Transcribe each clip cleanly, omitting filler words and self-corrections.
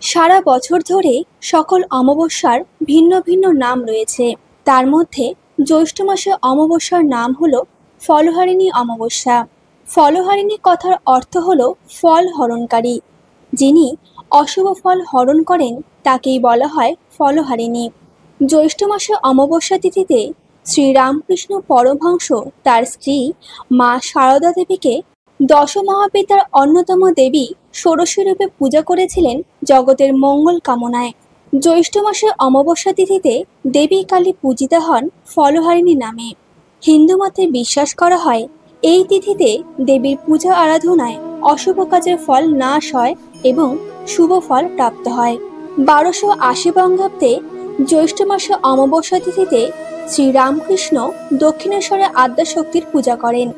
সারা বছর ধরে সকল অমাবস্যার ভিন্ন ভিন্ন নাম রয়েছে। তার মধ্যে জ্যৈষ্ঠ মাসে অমাবস্যার নাম হলো ফলহারিণী অমাবস্যা। ফলহারিণী কথার অর্থ হলো ফল হরণকারী। যিনি অশুভ ফল হরণ করেন তাকেই বলা হয় ফলহারিণী। জ্যৈষ্ঠ মাসে অমাবস্যা তিথিতে শ্রীরামকৃষ্ণ পরমহংস তার স্ত্রী মা সারদা দেবীকে দশমহাবিদ্যার অন্যতম দেবী ষোড়শী রূপে পূজা করেছিলেন জগতের মঙ্গল কামনায়। জ্যৈষ্ঠ মাসের অমাবস্যা তিথিতে দেবী কালী পূজিতা হন ফলহারিণী নামে। হিন্দু মতে বিশ্বাস করা হয় এই তিথিতে দেবীর পূজা আরাধনায় অশুভ কাজের ফল নাশ হয় এবং শুভ ফল প্রাপ্ত হয়। 1280 বঙ্গাব্দে জ্যৈষ্ঠ মাসে অমাবস্যা তিথিতে শ্রীরামকৃষ্ণ দক্ষিণেশ্বরে আদ্যাশক্তির পূজা করেন।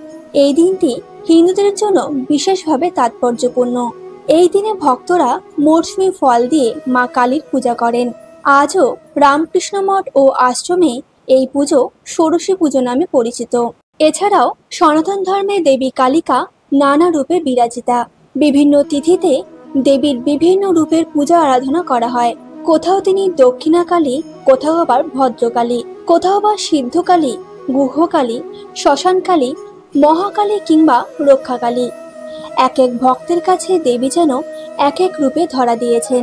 এই দিনটি হিন্দুদের জন্য বিশেষভাবে তাৎপর্যপূর্ণ। এই দিনে ভক্তরা মৌসুমী ফল দিয়ে মা কালীর পূজা করেন। আজও রামকৃষ্ণ মঠ ও আশ্রমে এই পুজো ষোড়শী পুজো নামে পরিচিত। এছাড়াও সনাতন ধর্মে দেবী কালিকা নানা রূপে বিরাজিতা। বিভিন্ন তিথিতে দেবীর বিভিন্ন রূপের পূজা আরাধনা করা হয়। কোথাও তিনি দক্ষিণাকালী, কোথাও আবার ভদ্রকালী, কোথাও আবার সিদ্ধকালী, গুহকালী, শ্মশানকালী, মহাকালী কিংবা রক্ষাকালী। এক এক ভক্তের কাছে দেবী যেন এক এক রূপে ধরা দিয়েছেন।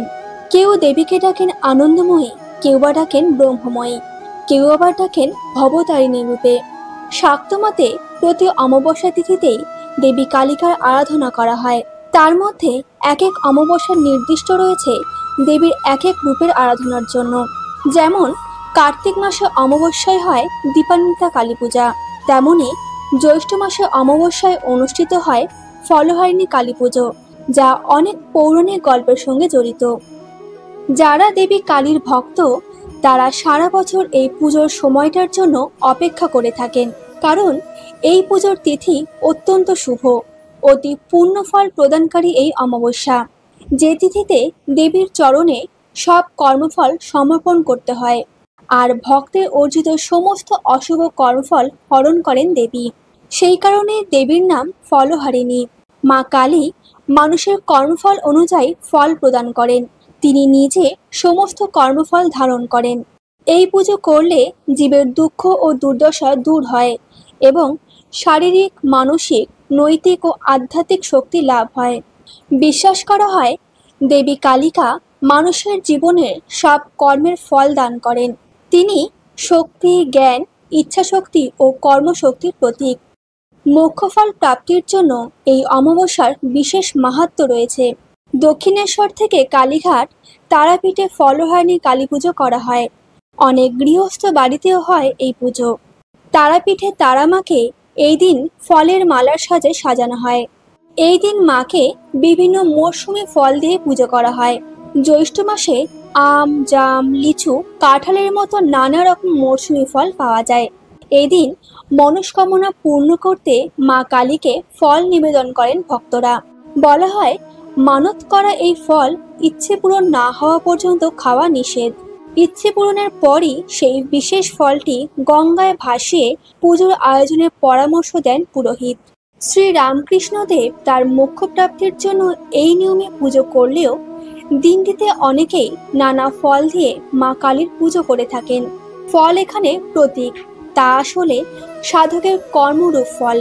কেউ দেবীকে ডাকেন আনন্দময়ী, কেউ বা ডাকেন ব্রহ্মময়ী, কেউ আবার ডাকেন ভবতারিণী রূপে। শাক্ত মতে প্রতি অমাবস্যা তিথিতেই দেবী কালিকার আরাধনা করা হয়। তার মধ্যে এক এক অমাবস্যার নির্দিষ্ট রয়েছে দেবীর এক এক রূপের আরাধনার জন্য। যেমন কার্তিক মাসে অমাবস্যায় হয় দীপান্বিতা কালী পূজা, তেমনি জ্যৈষ্ঠ মাসে অমাবস্যায় অনুষ্ঠিত হয় ফলহারিণী কালী পুজো, যা অনেক পৌরাণিক গল্পের সঙ্গে জড়িত। যারা দেবী কালীর ভক্ত তারা সারা বছর এই পুজোর সময়টার জন্য অপেক্ষা করে থাকেন, কারণ এই পুজোর তিথি অত্যন্ত শুভ, অতি পূর্ণ ফল প্রদানকারী এই অমাবস্যা, যে তিথিতে দেবীর চরণে সব কর্মফল সমর্পণ করতে হয়। আর ভক্তের অর্জিত সমস্ত অশুভ কর্মফল হরণ করেন দেবী। সেই কারণে দেবীর নাম ফলহারিণী। মা কালী মানুষের কর্মফল অনুযায়ী ফল প্রদান করেন। তিনি নিজে সমস্ত কর্মফল ধারণ করেন। এই পুজো করলে জীবের দুঃখ ও দুর্দশা দূর হয় এবং শারীরিক, মানসিক, নৈতিক ও আধ্যাত্মিক শক্তি লাভ হয়। বিশ্বাস করা হয় দেবী কালিকা মানুষের জীবনের সব কর্মের ফল দান করেন। তিনি শক্তি, জ্ঞান, ইচ্ছাশক্তি ও কর্মশক্তির প্রতীক। মোক্ষফল প্রাপ্তির জন্য এই অমাবস্যার বিশেষ মাহাত্ম্য রয়েছে। দক্ষিণেশ্বর থেকে কালীঘাট, তারাপীঠে ফলহারিণী কালী পুজো করা হয়। অনেক গৃহস্থ বাড়িতেও হয় এই পুজো। তারাপীঠে তারামাকে এই দিন ফলের মালার সাজে সাজানো হয়। এই দিন মাকে বিভিন্ন মরশুমি ফল দিয়ে পুজো করা হয়। জ্যৈষ্ঠ মাসে আম, জাম, লিচু, কাঁঠালের মতো নানা রকম মরশুমি ফল পাওয়া যায়। এই দিন মনস্কামনা পূর্ণ করতে মা কালীকে ফল নিবেদন করেন ভক্তরা। বলা হয় মানত করা এই ফল ইচ্ছে পূরণ না হওয়া পর্যন্ত খাওয়া নিষেধ। ইচ্ছে পূরণের পরই সেই বিশেষ ফলটি গঙ্গায় ভাসিয়ে পুজোর আয়োজনের পরামর্শ দেন পুরোহিত। শ্রী রামকৃষ্ণদেব তার মোক্ষ প্রাপ্তির জন্য এই নিয়মে পুজো করলেও দিনটিতে অনেকেই নানা ফল দিয়ে মা কালীর পুজো করে থাকেন। ফল এখানে প্রতীক, তা আসলে সাধকের কর্মরূপ ফল।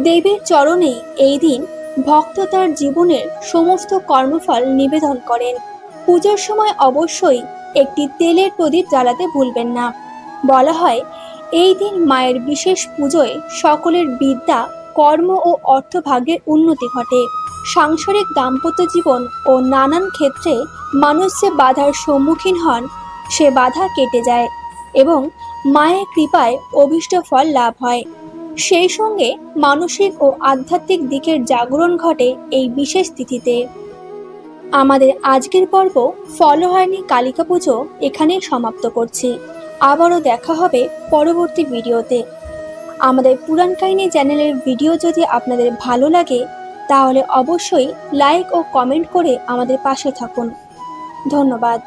দেবীর চরণে এই দিন ভক্ত তার জীবনের সমস্ত কর্মফল নিবেদন করেন। পুজোর সময় অবশ্যই একটি তেলের প্রদীপ জ্বালাতে ভুলবেন না। বলা হয় এই দিন মায়ের বিশেষ পুজোয় সকলের বিদ্যা, কর্ম ও অর্থভাগ্যের উন্নতি ঘটে। সাংসারিক দাম্পত্য জীবন ও নানান ক্ষেত্রে মানুষ যে বাধার সম্মুখীন হন সে বাধা কেটে যায় এবং মায়ের কৃপায় অভীষ্ট ফল লাভ হয়। সেই সঙ্গে মানসিক ও আধ্যাত্মিক দিকের জাগরণ ঘটে এই বিশেষ তিথিতে। আমাদের আজকের পর্ব ফলহারিণী কালিকা পুজো এখানেই সমাপ্ত করছি। আবারও দেখা হবে পরবর্তী ভিডিওতে। আমাদের পুরাণ কাহিনী চ্যানেলের ভিডিও যদি আপনাদের ভালো লাগে তাহলে অবশ্যই লাইক ও কমেন্ট করে আমাদের পাশে থাকুন। ধন্যবাদ।